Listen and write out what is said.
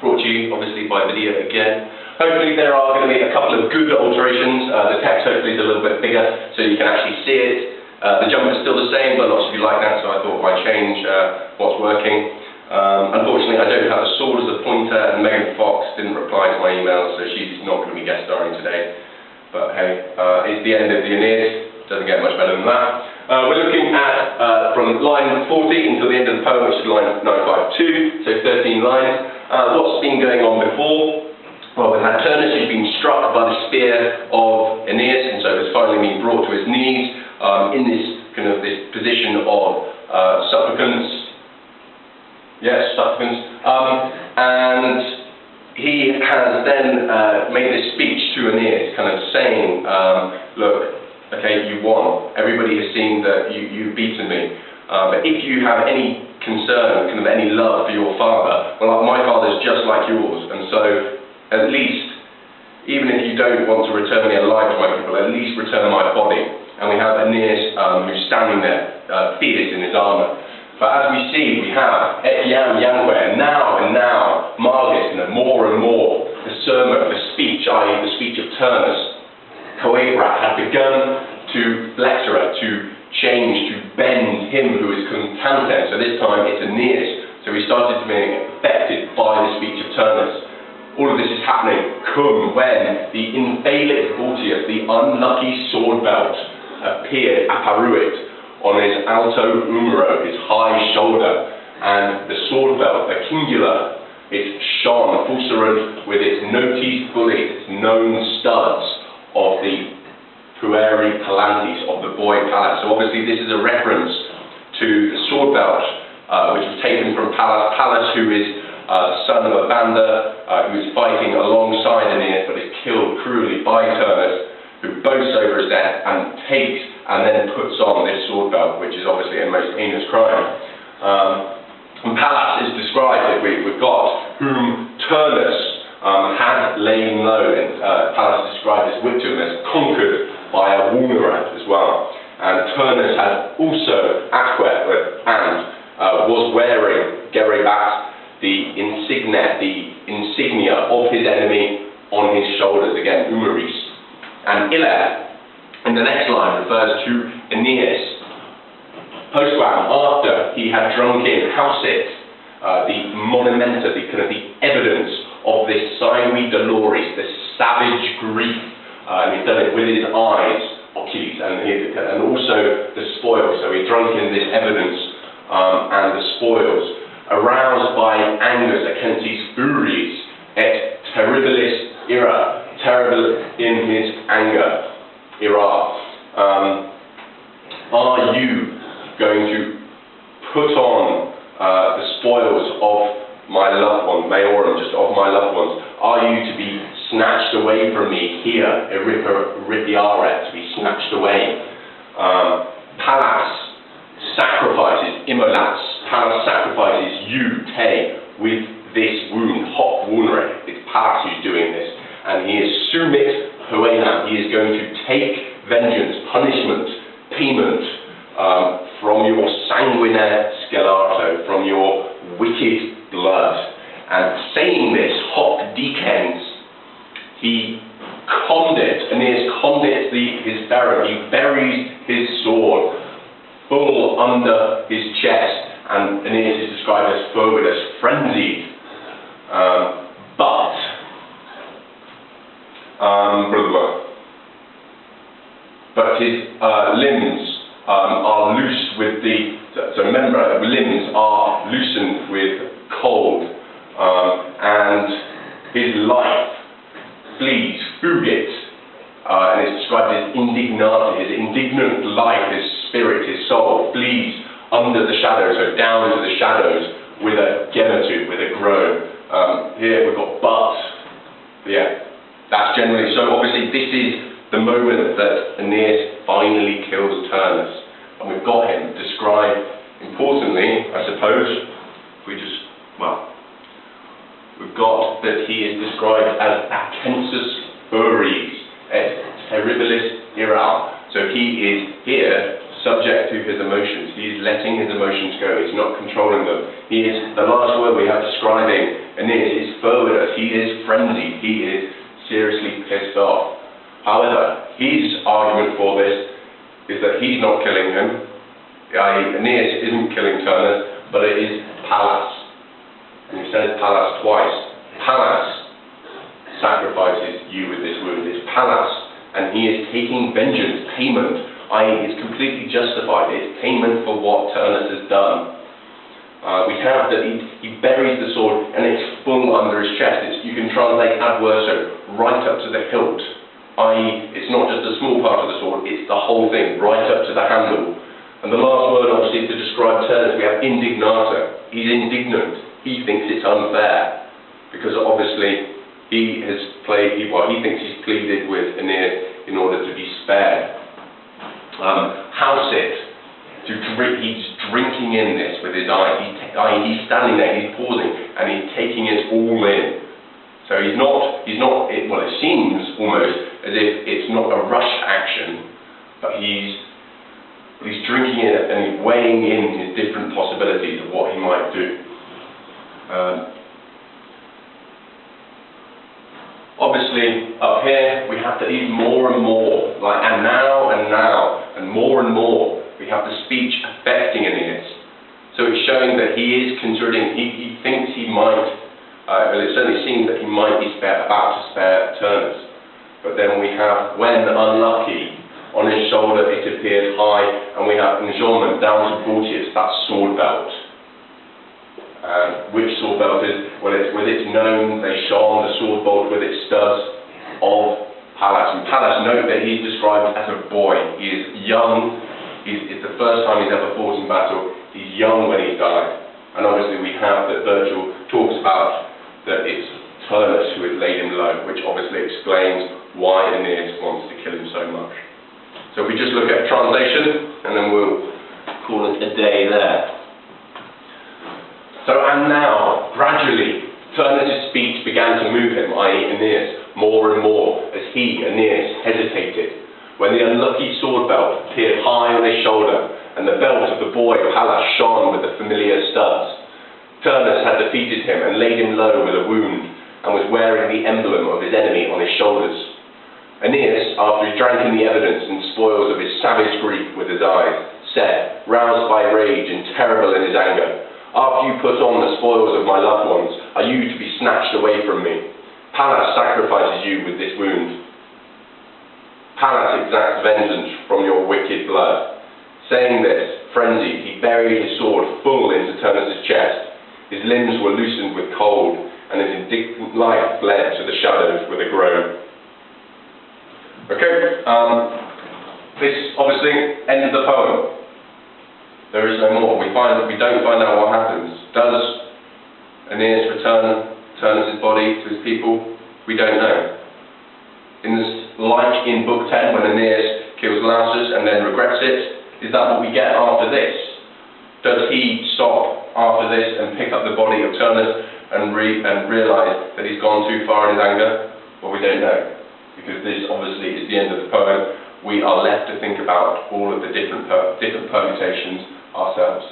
brought to you obviously by video again. Hopefully there are going to be a couple of good alterations. The text hopefully is a little bit bigger so you can actually see it. The jumper is still the same, but lots of you like that, so I thought I'd change what's working. Unfortunately I don't have a sword as a pointer, and Megan Fox didn't reply to my email, so she's not going to be guest starring today. But hey, it's the end of the Aeneid. Doesn't get much better than that. We're looking at from line 40 until the end of the poem, which is line 952, so 13 lines. What's been going on before? Well, we've had Turnus who's been struck by the spear of Aeneas, and so has finally been brought to his knees in this this position of supplicance. Yes, supplicance. And he has then made this speech to Aeneas, kind of saying, look, okay, you won. Everybody has seen that you've beaten me. But if you have any concern, kind of any love for your father, well, my father's just like yours. And so, at least, even if you don't want to return me alive to my people, at least return my body. And we have Aeneas who's standing there, fierce in his armour. But as we see, we have et iam iamque, now and now, Margis, and more, the sermon, the speech, i.e. the speech of Turnus, Coebrat, had begun to lectura, to change, to bend him who is contantem. So this time it's Aeneas. So he started to be affected by the speech of Turnus. All of this is happening when the infelic Vortius, the unlucky sword belt, appeared, apparuit, on his alto umero, his high shoulder, and the sword belt, the cingula, it shone, fulcerant, with its notis bullet, its known studs of the pueri palantis, of the boy Pallas. So obviously this is a reference to the sword belt, which was taken from Pallas. Pallas, who is the son of a Banda, who is fighting alongside Aeneas, but is killed cruelly by Turnus, who boasts over his death and takes and then puts on this sword belt, which is obviously a most heinous crime. And Pallas is described, that we've got, whom Turnus had laid low, and Pallas is described as victim, as conquered by a Woonerat as well. And Turnus had also was wearing Gerebat, the insignia of his enemy on his shoulders, again, Umeris. And Iller, in the next line, refers to Aeneas, postquam, after he had drunk in, hausit, the monumenta, the evidence of this sanguis doloris, this savage grief, and he's done it with his eyes, oculis, and also the spoils. So he drunk in this evidence and the spoils, aroused by angers, acensis furies, et terribilis ira, terrible in his anger, ira. Are you going to put on the spoils of my loved one, maiorum, just of my loved ones? Are you to be snatched away from me here, eripiare, to be snatched away? Pallas sacrifices, immolats, Pallas sacrifices you, te, with this wound, hoc woundere. It's Pallas who's doing this, and he is sumit poenam, he is going to take vengeance, punishment, payment from your sanguinaire scelato, from your wicked blood. And saying this, hoc decens, he Aeneas condits his ferrum, he buries his sword full under his chest, and Aeneas is described as fervid, as frenzied. But his limbs are loose with so remember, limbs are loosened with cold, and his life flees, fugit, and it's described as indignati, his indignant life, his spirit, his soul, flees under the shadows, so down into the shadows, with a gemetu, with a groan. Here we've got but, yeah, that's generally, so obviously this is the moment that Aeneas finally kills Turnus, and we've got him described, importantly, I suppose, we've got that he is described as acensus furies, et terribilis ira. So he is here subject to his emotions. He is letting his emotions go. He's not controlling them. He is, the last word we have describing Aeneid is fervor. He is frenzied. He is seriously pissed off. However, his argument for this is that he's not killing him. Aeneas isn't killing Turnus, but it is Pallas. And he says Pallas twice. Pallas sacrifices you with this wound. It's Pallas, and he is taking vengeance, payment, i.e. it's completely justified. It's payment for what Turnus has done. We have that he buries the sword and it's full under his chest. You can translate adverso, right up to the hilt, i.e. it's not just a small part of the sword, it's the whole thing, right up to the handle. And the last word obviously to describe Turnus, we have indignata. He's indignant. He thinks it's unfair, because obviously he thinks he's pleaded with Aeneid in order to be spared. House it. He's drinking in this with his eyes. He's standing there, he's pausing, and he's taking it all in. So it seems almost as if it's not a rush action, but he's drinking it and he's weighing in his different possibilities of what he might do. Obviously, up here, we have to eat more and more, and now, and more. We have the speech affecting Aeneas. So it's showing that he is considering, he thinks he might, well, it certainly seems that he might be about to spare Turnus. But then we have, when unlucky, on his shoulder it appeared high, and we have enjambment down to Gortius, that sword belt. Which sword belt is? Well, it's with its known, they shone, the sword bolt with its studs of Pallas. And Pallas, note that he's described as a boy. He is young. It's the first time he's ever fought in battle. He's young when he died. And obviously we have that Virgil talks about that it's Turnus who has laid him low, which obviously explains why Aeneas wants to kill him so much. So if we just look at translation, and then we'll call it a day there. So, and now, gradually, Turnus' speech began to move him, i.e. Aeneas, more and more, as he, Aeneas, hesitated. When the unlucky sword belt appeared high on his shoulder, and the belt of the boy Pallas shone with the familiar studs, Turnus had defeated him and laid him low with a wound, and was wearing the emblem of his enemy on his shoulders. Aeneas, after he drank in the evidence and spoils of his savage grief with his eyes, said, roused by rage and terrible in his anger, "After you put on the spoils of my loved ones, are you to be snatched away from me? Pallas sacrifices you with this wound. Pallas exacts vengeance from your wicked blood." Saying this, frenzied, he buried his sword full into Turnus' chest. His limbs were loosened with cold, and his indignant life fled to the shadows with a groan. Okay, this obviously ends the poem. There is no more. We don't find out what happens. Does Aeneas return Turnus' body to his people? We don't know. Like in Book 10, when Aeneas kills Lausus and then regrets it, is that what we get after this? Does he stop after this and pick up the body of Turnus and realise that he's gone too far in his anger? Well, we don't know, because this obviously is the end of the poem. We are left to think about all of the different permutations ourselves.